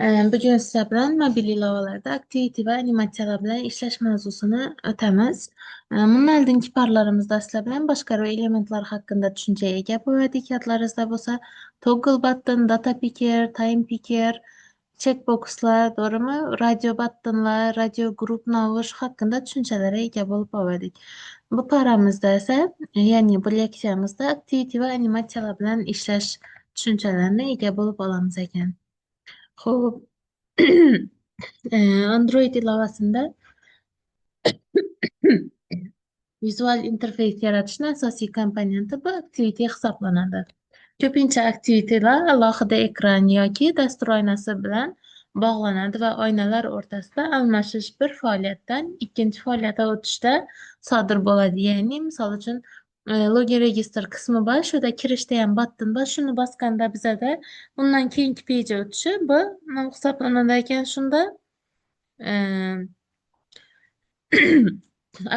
Bugun sizlar bilan mobil ilovalarda Activity va animatsiyalar bilan ishlash mavzusini o'tamiz. Bundan oldingi parlarimizda sizlar bilan boshqaruv elementlari haqida tushunchaga ega bo'ldik. Yodlaringizda bo'lsa, toggle button, data picker, time picker, checkboxlar, to'g'rimi? Radio buttonlar, radio group novush haqida tushunchalarga ega bo'lib oldik. Bu paramizda esa, ya'ni bu leksiyamizda Activity va animatsiyalar bilan ishlash tushunchalarini ega bo'lib olamiz ekan. Xo'p, Android ilovasida vizual interfeys yaratishning asosiy komponenti bu Activity hisoblanadi. Ko'pincha Activity'lar alohida ekran yoki dastur oynasi bilan bog'lanadi va oynalar o'rtasida almashish bir faoliyatdan ikkinchi faoliyatga o'tishda sodir bo'ladi. Ya'ni, misol uchun, login register qismi bor, shunda kirishda ham button bor, shuni bosganda bizada undan keyingi pejga o'tishi bu nima hisoblanadi ekan shunda?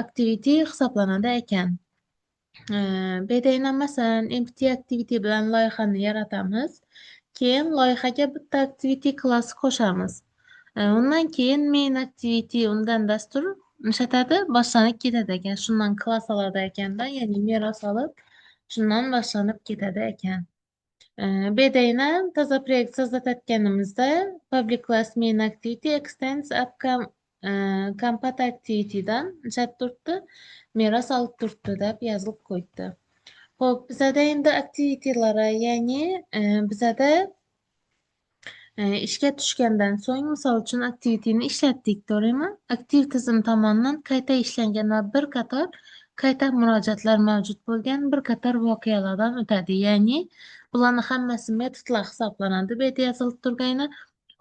Activity hisoblanadi ekan. Bedaynan masalan empty activity bilan loyihani yaratamiz. Keyin loyihaga bitta activity klassi qo'shamiz. Undan keyin main activity undan dastur ishlatadi, boshlanib ketadi ekan. Shundan klass oladi ekanda, ya'ni meros olib, shundan boshlanib ketadi ekan. Bedaynan toza proyekt sozlatayotganimizda public class main activity extends upcome compat activity'dan chat turibdi, meros olib turibdi deb yozilib qo'yibdi. Xo'p, bizada endi activity'lari, ya'ni bizada ishga tushgandan so'ng, misol uchun activity'ni ishlatdik, to'g'rimi? Aktiv tizim tomonidan qayta ishlangan va bir qator qayta murojaatlar mavjud bo'lgan bir qator voqealardan o'tadi. Ya'ni, bularni hammasi metodlar hisoblanadi. Bu yerda yozilib turgani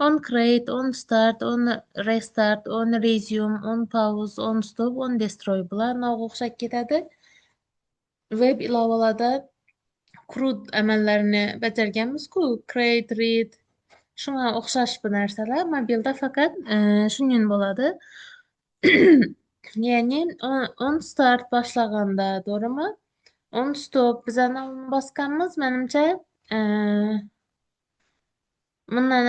on create, on start, on restart, on resume, on pause, on stop, on destroy. Bular nog'a o'xshab ketadi. Web ilovalarda CRUD amallarini bajarganmiz-ku, create, read, shunga o'xshash bu narsalar. Mobilda faqat shundan bo'ladi. Ya'ni on start boshlaganda, to'g'rimi? On stop bizani bosganmiz, menimcha bundan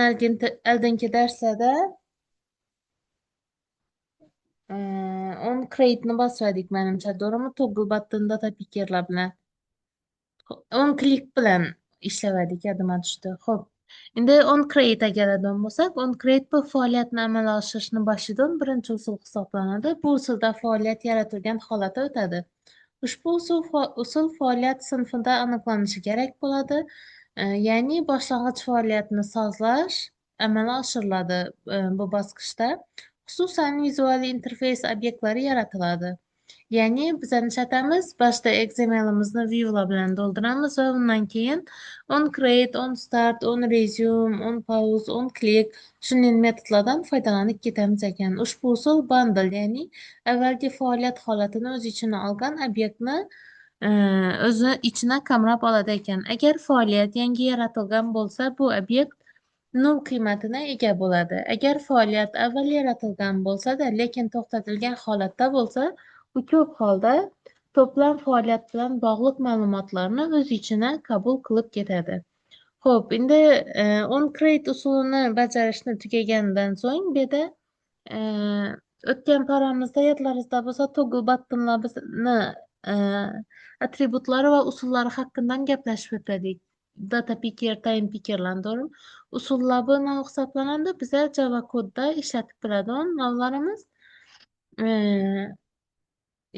oldingi darslarda on create'ni bosgandik menimcha, to'g'rimi? Toggle button data pickerlar bilan. On click bilan ishlavadik, yodimga tushdi. Xo'p. Endi on create'ga keladigan bo'lsak, on create bu faoliyatni amalga oshirishni boshidan birinchi usul hisoblanadi. Bu usulda faoliyat yaratilgan holatda o'tadi. Ushbu usul faoliyat sinfida aniqlanishi kerak bo'ladi. Ya'ni boshlang'ich faoliyatni sozlash amalga oshiriladi bu bosqichda. Xususan vizual interfeys obyektlari yaratiladi. Ya'ni biz ishlatamiz, boshda XML'imizni viewlar bilan to'ldiramiz va undan keyin on create, on start, on resume, on pause, on click shunday metodlardan foydalanib ketamiz ekan. Ushbu usul bundle, ya'ni avvalgi faoliyat holatini o'z ichine olgan obyektni o'zi ichine qamrab oladi ekan. Agar faoliyat yangi yaratilgan bo'lsa, bu obyekt nol qiymatini ega bo'ladi. Agar faoliyat avval yaratilgan bo'lsa-da, lekin to'xtatilgan holatda bo'lsa, bu ko'p holda to'plam faoliyat bilan bog'liq ma'lumotlarni o'z ichine qabul qilib ketadi. Xo'p, endi on create usulini bajarishni tugagandan so'ng bu yerda o'tgan paramizda yodlaringizda bo'lsa, toggle buttonlarni atributlari va usullari haqida gaplashib o'tdik. Data picker, time pickerlar, to'g'rimi? Usullar bu nav hisoblanadi. Bizlar Java kodda ishlatib biladigan navlarimiz.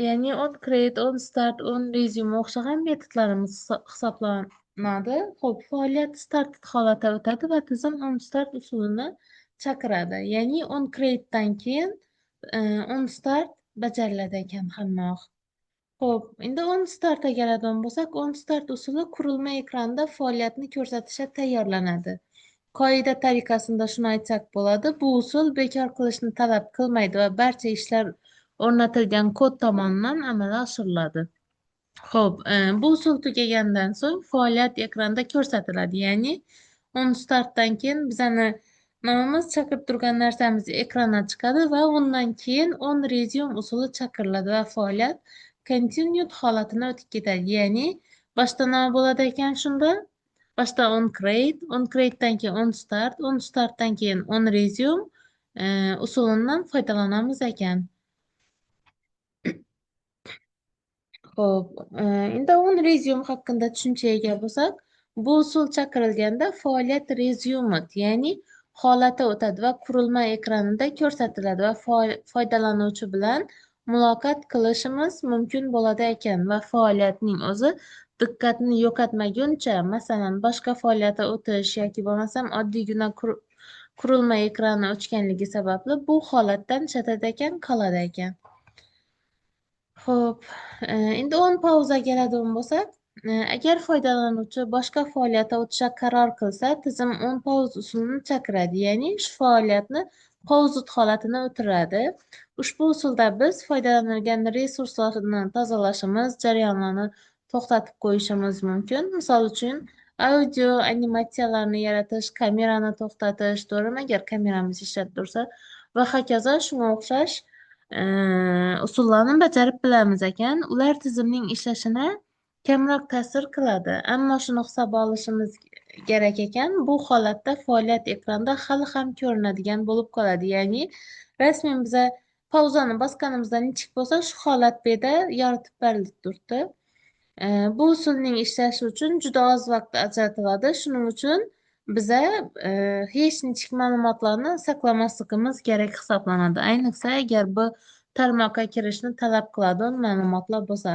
Ya'ni on create, on start, on resume o'xshagan metodlarimiz hisoblanadi. Xo'p, faoliyat start holatga o'tadi va tizim on start usulini chaqiradi. Ya'ni on create'dan keyin on start bajariladi ekan hammayoq. Xo'p, endi on startga keladigan bo'lsak, on start usuli qurilma ekranida faoliyatni ko'rsatishga tayyorlanadi. Qoida tariqasida shuni aytsak bo'ladi, bu usul bekor qilishni talab qilmaydi va barcha ishlar o'rnatilgan kod tomonidan amalga oshiriladi. Xo'p, bu usul tugagandan so'ng faoliyat ekranda ko'rsatiladi. Ya'ni on startdan keyin bizani nomimiz chaqirib turgan narsamiz ekranga chiqadi va undan keyin on resume usuli chaqiriladi va faoliyat continued holatini o'tib ketadi. Ya'ni boshda nima bo'ladi ekan shunda? Boshda on create'dan keyin on startdan keyin on resume usulidan foydalanamiz ekan. Xo'p, endi on rezyum haqida tushunchaga ega bo'lsak, bu usul chaqirilganda faoliyat rezyumot, ya'ni holati o'tadi va qurilma ekranida ko'rsatiladi va foydalanuvchi bilan muloqot qilishimiz mumkin bo'ladi ekan va faoliyatning o'zi diqqatni yo'qotmaguncha, masalan, boshqa faoliyatga o'tish yoki bo'lmasam oddiygina qurilma ekrani o'chganligi sababli bu holatdan chetda ekan, qoladi ekan. Xo'p, endi o'n pauzaga keladigan bo'lsak, agar foydalanuvchi boshqa faoliyatga o'tishga qaror qilsa, tizim o'n pauz usulini chaqiradi, ya'ni shu faoliyatni pauzut holatini o'tiradi. Ushbu usulda biz foydalanilgan resurslarni tozalashimiz, jarayonlarni to'xtatib qo'yishimiz mumkin. Misol uchun, audio animatsiyalarni yaratish, kamerani to'xtatish, to'g'rimi? Agar kameramiz ishlab tursa va hokazo shunga o'xshash usullarni bajarib bilamiz ekan. Ular tizimning ishlashini kamroq ta'sir qiladi. Ammo shuni hisobga olishimiz kerak ekan, bu holatda faoliyat ekranda hali ham ko'rinadigan bo'lib qoladi. Ya'ni rasmiy biza pauzani bosganimizda nechik bo'lsa, shu holat beda yoritib berilib turibdi. Bu usulning ishlashi uchun juda oz vaqt ajratiladi. Shuning uchun biza hech nechik ma'lumotlarni saqlamasligimiz kerak hisoblanadi. Ayniqsa agar bu tarmoqqa kirishni talab qiladigan ma'lumotlar bo'lsa.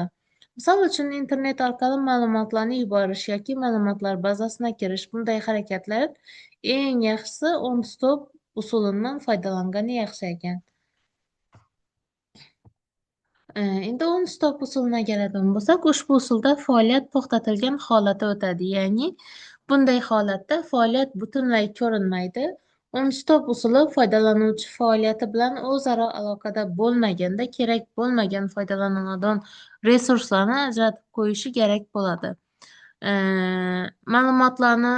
Misol uchun internet orqali ma'lumotlarni yuborish yoki ma'lumotlar bazasiga kirish, bunday harakatlar eng yaxshisi on stop usulidan foydalangani yaxshi ekan. Endi o'n stop usuluna keladigan bo'lsak, ushbu usulda faoliyat to'xtatilgan holati o'tadi. Ya'ni bunday holatda faoliyat butunlay ko'rinmaydi. On stop usuli foydalanuvchi faoliyati bilan o'zaro aloqada bo'lmaganda kerak bo'lmagan foydalaniladigan resurslarni ajratib qo'yishi kerak bo'ladi. Ma'lumotlarni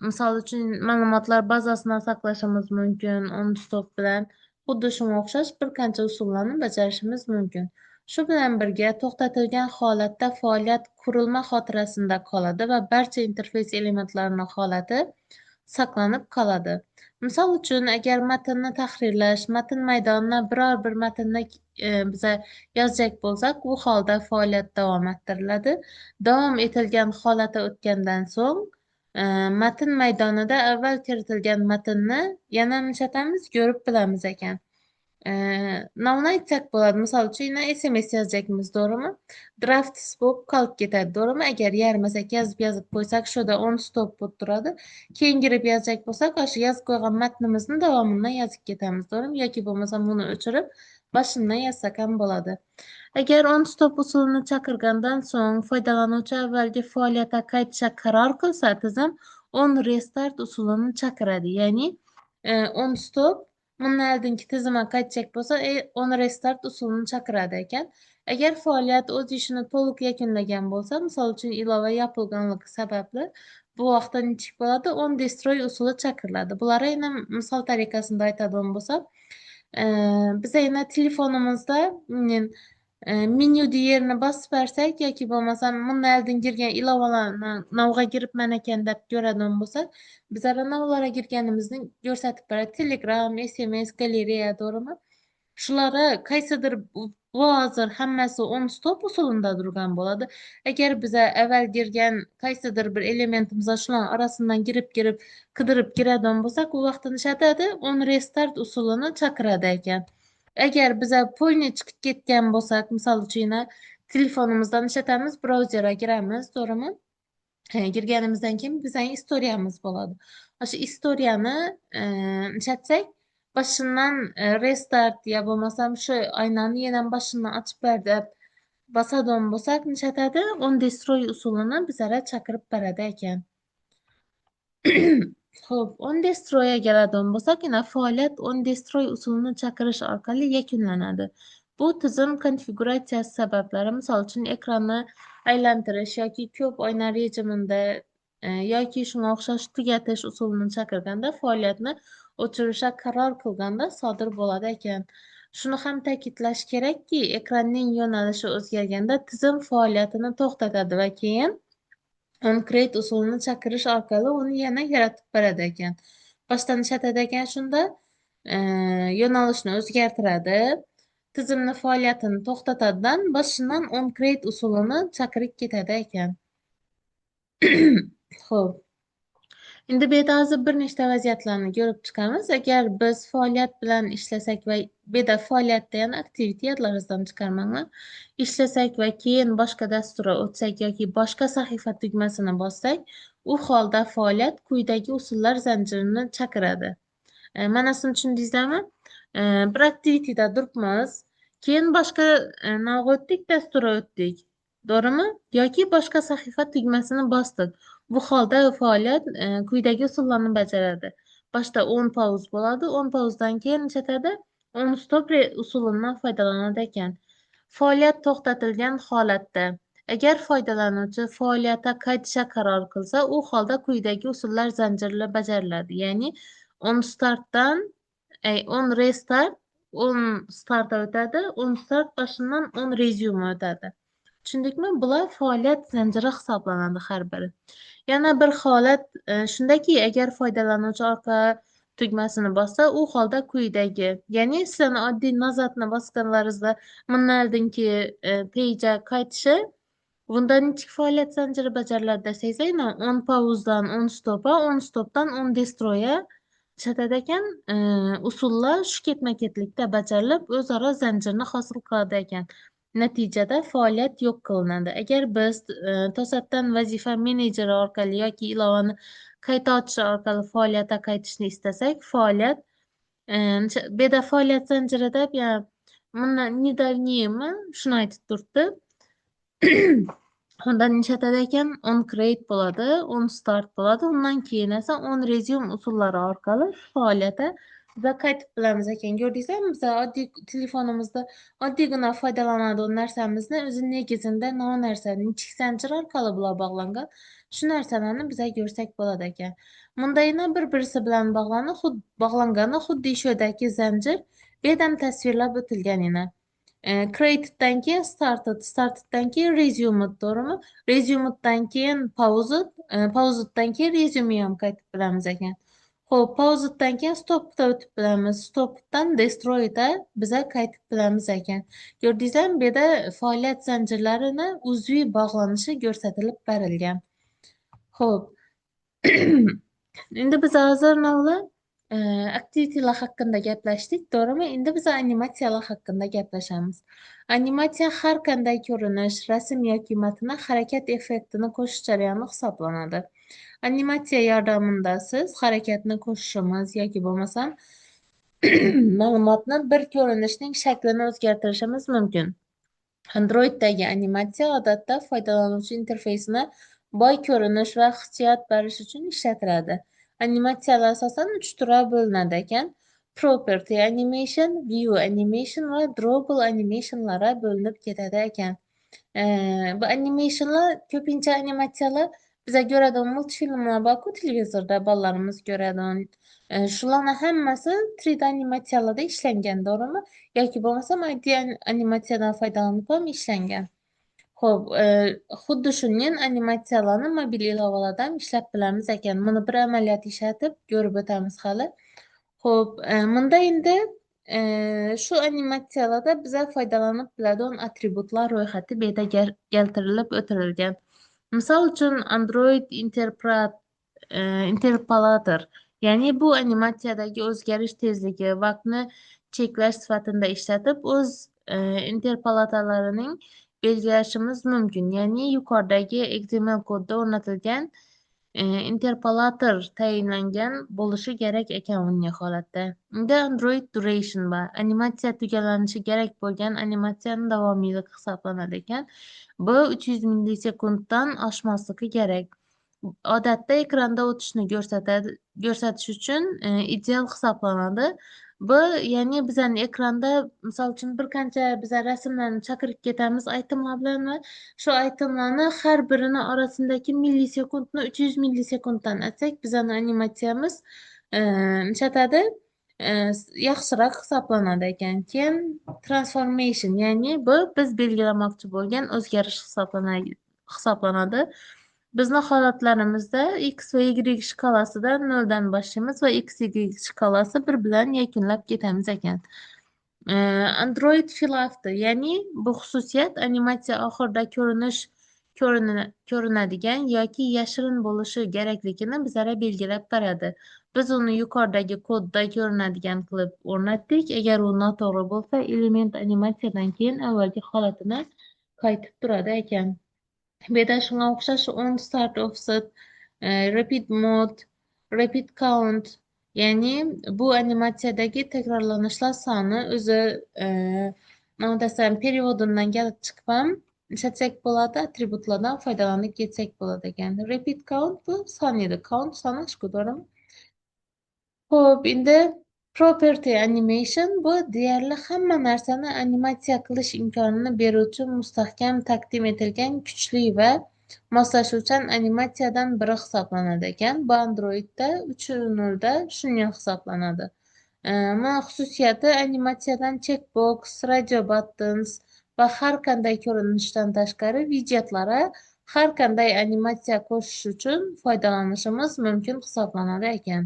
misol uchun ma'lumotlar bazasini saqlashimiz mumkin on stop bilan. Xuddi shunga o'xshash bir qancha usullarni bajarishimiz mumkin. Shu bilan birga to'xtatilgan holatda faoliyat qurilma xotirasida qoladi va barcha interfeys elementlarining holati saqlanib qoladi. Misol uchun, agar matnni tahrirlash, matn maydonida biror bir matnni biza yozajak bo'lsak, u holda faoliyat davom ettiriladi. Davom etilgan holati o'tgandan so'ng matn maydonida avval kiritilgan matnni yana nishlatamiz, ko'rib bilamiz ekan. Navni aytsak bo'ladi. Misol uchun SMS yozyapmiz, to'g'rimi? Drafts bo'lib qolib ketadi, to'g'rimi? Agar yarmasak yozib qo'ysak, shuda on stop bo'lib turadi. Keyin kirib yozajak bo'lsak, o'sha yozib qo'ygan matnimizni davomidan yozib ketamiz, to'g'rimi? Yoki bo'lmasa buni o'chirib boshidan yozsak ham bo'ladi. Agar on stop usulini chaqirgandan so'ng foydalanuvchi avvalgi faoliyatga qaytishga qaror qilsa, tizim on restart usulini chaqiradi. Ya'ni on stop bundan oldingi tizimga qaytsak bo'lsa, on restart usulini chaqiradi ekan. Agar faoliyat o'z ishini to'liq yakunlagan bo'lsa, misol uchun ilova yopilganligi sababli bu vaqtda nechik bo'ladi? On destroy usuli chaqiriladi. Bular yana misol tariqasida aytadigan bo'lsam, biz yana telefonimizda menyu yerini bosib bersak yoki bo'lmasam bundan oldin kirgan ilovalarni navga kiribman ekan deb ko'radigan bo'lsak, bizlar navlarga kirganimizni ko'rsatib beradi. Telegram, SMS, galereya, to'g'rimi? Shularga qaysidir bu hozir hammasi on stop usulida turgan bo'ladi. Agar biza avval kirgan qaysidir bir elementimiz shular orasidan kirib qidirib kiradigan bo'lsak, u vaqtda nishatadi on restart usulini chaqiradi ekan. Agar biza polni chiqib ketgan bo'lsak, misol uchun telefonimizdan ishlatamiz, brauzerga kiramiz, to'g'rimi? Kirganimizdan keyin bizning istoriyamiz bo'ladi. O'sha istoriyani ishlatsak, boshidan restart ya bo'lmasam shu aynani yana boshidan ochib ber deb bosadigan bo'lsak, nishatadi on destroy usulini bizlarga chaqirib beradi ekan. Xo'p, on destroyga keladigan bo'lsak, faoliyat on destroy usulini chaqirish orqali yakunlanadi. Bu tizim konfiguratsiyasi sabablari, misol uchun ekranni aylantirish yoki ko'p oyna rejimida yoki shunga o'xshash tugatish usulini chaqirganda faoliyatni o'chirishga qaror qilganda sodir bo'ladi ekan. Shuni ham ta'kidlash kerakki, ekranning yo'nalishi o'zgarganda tizim faoliyatini to'xtatadi va keyin OnCreate usulini chaqirish orqali uni yana yaratib beradi ekan. Boshdan ishlatadi ekan shunda e, yo'nalishni o'zgartiradi, tizimni faoliyatini to'xtatadidan boshidan OnCreate usulini chaqirib ketadi ekan. Xo'p. Endi bu yerda hozir bir nechta vaziyatlarni ko'rib chiqamiz. Agar biz faoliyat bilan ishlasak va bu yerda faoliyatda yana activity yodlaringizdan chiqarmanglar. Ishlasak va keyin boshqa dasturga o'tsak yoki boshqa sahifa tugmasini bossak, u holda faoliyat quyidagi usullar zanjirini chaqiradi. Manasini tushundingizlarmi? Bir aktivitetda turibmiz. Keyin boshqa navga o'tdik, dasturga o'tdik. To'g'rimi? Yoki boshqa sahifa tugmasini bosdik. Bu holda faoliyat quyidagi usullarni bajaradi. Boshda on pauz bo'ladi. On pauzdan keyin chetadi. On stop usulidan foydalanadi ekan. Faoliyat to'xtatilgan holatda agar foydalanuvchi faoliyatga qaytishga qaror qilsa, u holda quyidagi usullar zanjiri bajariladi. Ya'ni on startdan on restart, on startga o'tadi, on start boshidan on resume o'tadi. Tushundikmi? Bular faoliyat zanjiri hisoblanadi har biri. Yana bir holat shundaki, agar foydalanuvchi orqa tugmasini bossa, u holda quyidagi, ya'ni sizlarni oddiy nazarni bosganlaringizda minnaldinki pejga qaytishi, bundan nechik faoliyat zanjiri bajariladi desangiz, on pauzdan on stop'a, on stopdan on destroy'a ishlatar ekan, usullar shu ketma-ketlikda bajarilib, o'zaro zanjirni hosil qiladi ekan. Natijada faoliyat yo'q qilinadi. Agar biz to'satdan vazifa menejeri orqali yoki ilovani qayta ochish orqali faoliyatga qaytishni istasak, faoliyat bu yerda faoliyat zanjirida недавними shuni aytib turibdi. Undan ishlatar ekan, on create bo'ladi, on start bo'ladi, undan keyin esa on resume usullari orqali faoliyatga biza qaytib bilamiz ekan. Ko'rdingizlarmi, biz oddiy telefonimizda oddiygina foydalanadigan narsamizni o'zi negizida nima narsani ichki zanjir orqali bular bog'langan. Shu narsalarni biza ko'rsak bo'ladi ekan. Bunda yana bir-birisi bilan bog'langani xuddi shu yerdagi zanjir bu yerdan tasvirlab o'tilgan yana. Create'dan keyin starteddan keyin resumed, to'g'rimi? Resumeddan keyin pauseddan keyin resume ham qaytib bilamiz ekan. Xo'p, pauseddan keyin stopda o'tib bilamiz. Stopdan destroyda biza qaytib bilamiz ekan. Ko'rdingizlarmi? Bu yerda faoliyat zanjirlarini uzviy bog'lanishi ko'rsatilib berilgan. Xo'p. Endi biz hozir aktivitelar haqida gaplashdik, to'g'rimi? Endi biz animatsiyalar haqida gaplashamiz. Animatsiya har qanday ko'rinish, rasm yoki matnga harakat effektini qo'shish jarayoni hisoblanadi. Animatsiya yordamida siz harakatni qo'shishimiz yoki bo'lmasam ma'lumotni bir ko'rinishning shaklini o'zgartirishimiz mumkin. Androiddagi animatsiya odatda foydalanuvchi interfeysini boy ko'rinish va hissiyot berish uchun ishlatiladi. Animatsiyalar asosan 3 turga bo'linadi ekan. Property animation, view animation va drawable animationlarga bo'linib ketadi ekan. Bu animationlar ko'pincha animatsiyalar biza ko'radigan multfilmlar borku, televizorda bolalarimiz ko'radigan. Shularning hammasi 3D animatsiyalarda ishlangan, to'g'rimi? Yoki bo'lmasa moddiy animatsiyadan foydalanib ham ishlangan. Xo'p, xuddi shunday animatsiyalarni mobil ilovalarda ham ishlab bilamiz ekan. Buni bir amaliyot ishlatib ko'rib o'tamiz hali. Xo'p, bunda endi shu animatsiyalarda biza foydalanib biladigan atributlar ro'yxati bu yerda keltirilib o'tirilgan. Misol uchun Android Interpolator, ya'ni bu animatsiyadagi o'zgarish tezligi vaqtni cheklash sifatida ishlatib, o'z interpolatorlarining belgilashimiz mumkin. Ya'ni yuqoridagi XML kodda o'rnatilgan interpolator tayinlangan bo'lishi kerak ekan bunday holatda. Unda Android duration bor. Animatsiya tugallanishi kerak bo'lgan animatsiyani davomiylik hisoblanadi ekan. Bu 300 millisekunddan oshmasligi kerak. Odatda ekranda o'tishni ko'rsatish uchun ideal hisoblanadi. Bu ya'ni bizani ekranda misol uchun bir qancha biza rasmlarni chaqirib ketamiz aytemlar bilan va shu aytemlarni har birini orasindagi millisekundni 300 millisekunddan atsak, bizani animatsiyamiz nishatadi yaxshiroq hisoblanadi ekan. Keyin transformation, ya'ni bu biz belgilamoqchi bo'lgan o'zgarish hisoblanadi. Bizni holatlarimizda x va y shkalasidan 0 dan boshlaymiz va x, y shkalasi 1 bilan yakunlab ketamiz ekan. Android filafti, ya'ni bu xususiyat animatsiya oxirida ko'rinadigan yoki yashirin bo'lishi kerakligini bizlarga belgilab beradi. Biz uni yuqoridagi kodda ko'rinadigan qilib o'rnatdik. Agar u noto'g'ri bo'lsa, element animatsiyadan keyin avvalgi holatini qaytib turadi ekan. Bu yerda shunga o'xshash on start offset, repeat mode, repeat count, ya'ni bu animatsiyadagi takrorlanishlar soni o'zi nima desam periodundan kelib chiqib ham ishlatsak bo'ladi, attributlardan foydalanib ketsak bo'ladi ekan. Repeat count bu soniyada count sanash to'g'rimi? Xo'p, endi property animation bu deyarli hamma narsani animatsiya qilish imkonini beruvchi mustahkam taqdim etilgan kuchli va moslashuvchan animatsiyadan biri hisoblanadi ekan. Bu Androidda 3.0 da shunday hisoblanadi. Mana xususiyati animatsiyadan checkbox, radio buttons va har qanday ko'rinishdan tashqari widjetlari har qanday animatsiya qo'shish uchun foydalanishimiz mumkin hisoblanadi ekan.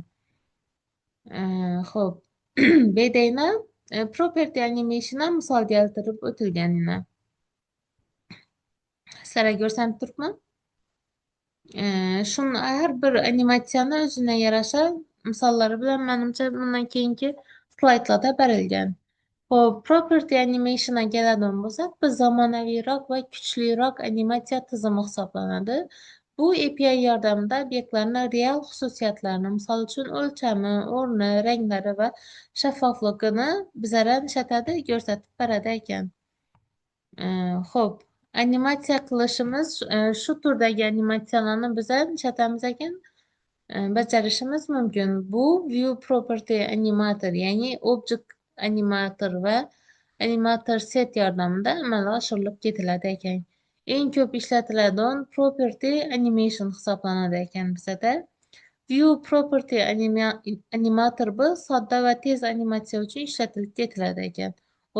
Xo'p, bedayna property animation'a misol keltirib o'tilganini sizlarga ko'rsatib turibman. Shuni har bir animatsiyani o'ziga yarasha misollari bilan menimcha bundan keyingi slaydlarda berilgan. Xo'p, property animation'a keladigan bo'lsak, bu zamonaviyroq va kuchliroq animatsiya tizimi hisoblanadi. Bu API yordamida obyektlarni real xususiyatlarini, misol uchun o'lchami, o'rni, ranglari va shaffofligini bizlarga ishlatadi, ko'rsatib beradi ekan. Xo'p, animatsiya qilishimiz shu turdagi animatsiyalarni bizlar ishlatamiz ekan, bajarishimiz mumkin. Bu view property animator, ya'ni object animator va animator set yordamida amalga oshirilib ketiladi ekan. Eng ko'p ishlatiladigan property animation hisoblanadi ekan bizada. View property animator bu sodda va tez animatsiya uchun ishlatilib ketiladi ekan.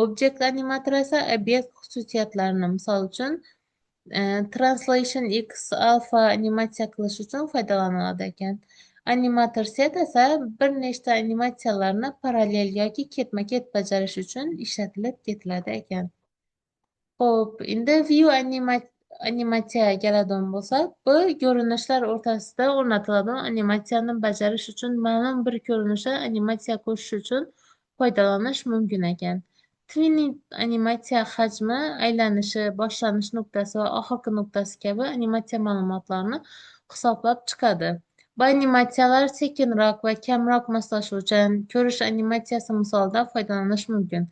Object animator esa obyekt xususiyatlarini, misol uchun Translation X alfa animatsiya qilish uchun foydalaniladi ekan. Animator set esa bir nechta animatsiyalarni parallel yoki ketma-ket bajarish uchun ishlatilib ketiladi ekan. Xo'p, endi view animatsiyaga keladigan bo'lsak, bu ko'rinishlar o'rtasida o'rnatiladigan animatsiyani bajarish uchun ma'lum bir ko'rinishda animatsiya qo'shish uchun foydalanish mumkin ekan. Twinning animatsiya hajmi, aylanishi, boshlanish nuqtasi va oxirgi nuqtasi kabi animatsiya ma'lumotlarini hisoblab chiqadi. Bu animatsiyalar sekinroq va kamroq moslashuvchan ko'rish animatsiyasi misolida foydalanish mumkin.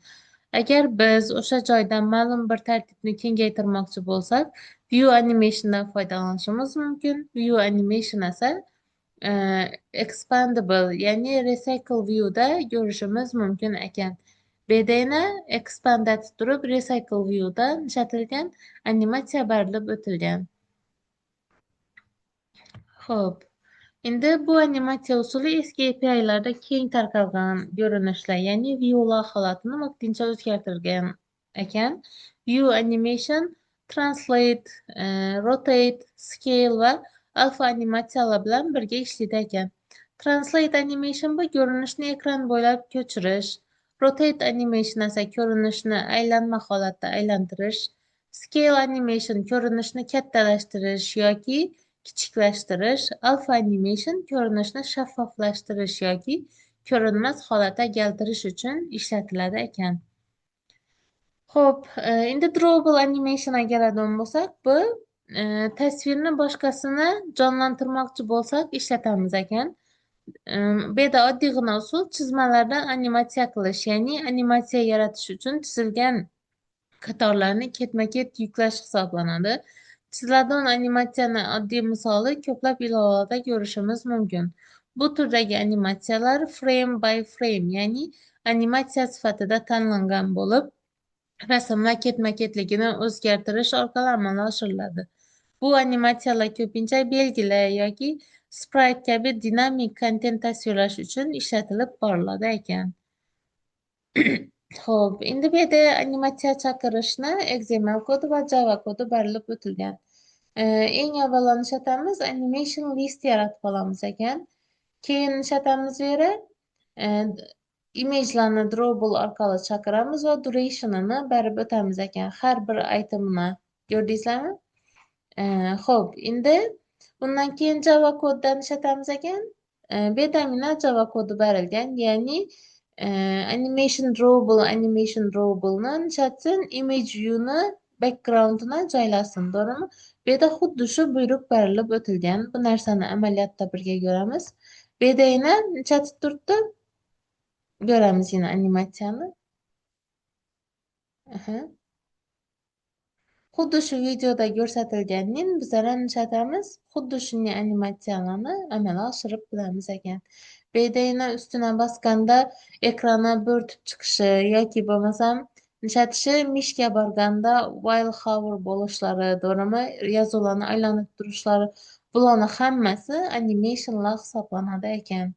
Agar biz o'sha joyda ma'lum bir tartibni kengaytirmoqchi bo'lsak, view animationdan foydalanishimiz mumkin. View animation esa expandable, ya'ni recycle viewda ko'rishimiz mumkin ekan. Bedayna expand etib turib, recycle viewda ishlatilgan animatsiya berilib o'tilgan. Xo'p. Endi bu animatsiya usuli eski API'larda keng tarqalgan ko'rinishlar, ya'ni viewlar holatini vaqtincha o'zgartirgan ekan. View animation, translate, rotate, scale va alfa animatsiyalar bilan birga ishlaydi ekan. Translate animation bu ko'rinishni ekran bo'ylab ko'chirish. Rotate animation esa ko'rinishni aylanma holatda aylantirish. Scale animation ko'rinishni kattalashtirish yoki kichiklashtirish. Alpha animation ko'rinishni shaffoflashtirish yoki ko'rinmas holatga keltirish uchun ishlatiladi ekan. Xo'p, endi drawable animationga keladigan bo'lsak, bu tasvirni boshqasini jonlantirmoqchi bo'lsak ishlatamiz ekan. Bu yerda oddiygina usul chizmalardan animatsiya qilish, ya'ni animatsiya yaratish uchun chizilgan qatorlarni ketma-ket yuklash hisoblanadi. Chiziladigan animatsiyani oddiy misoli ko'plab ilovalarda ko'rishimiz mumkin. Bu turdagi animatsiyalar frame by frame, ya'ni animatsiya sifatida tanlangan bo'lib, rasmlar ketma-ketligini o'zgartirish orqali amalga oshiriladi. Bu animatsiyalar ko'pincha belgilar yoki sprite kabi dinamik kontent tasvirlash uchun ishlatilib boriladi ekan. Xo'p, endi bu yerda animatsiya chaqirishni XML kodi va Java kodi berilib o'tilgan. Eng avvalo nishatamiz animation list yaratib olamiz ekan. Keyin nishatamiz yere image'larni drawable orqali chaqiramiz va duration'ini berib o'tamiz ekan. Har bir itemini ko'rdingizlarmi? Xo'p, endi undan keyin Java koddan ishlatamiz ekan. Bu yerda mana Java kodi berilgan, ya'ni animation drawable'ni ishlatsin, image view'ni background'ini joylasin, to'g'rimi? Bu yerda xuddi shu buyruq berilib o'tilgan. Bu narsani amaliyotda birga ko'ramiz. Bu yerda yana chatib turibdi. Ko'ramiz yana animatsiyani. Aha. Xuddi shu videoda ko'rsatilganning bizlar ham ishlatamiz. Xuddi shunday animatsiyalarni amalga oshirib bilamiz ekan. Bu yerda yana ustuna bosganda ekrani bo'rtib chiqishi yoki bo'lmasam nishlatishi mishga borganda while hover bo'lishlari, to'g'rimi? Yozuvlarni aylanib turishlari, bularni hammasi animationlar hisoblanadi ekan.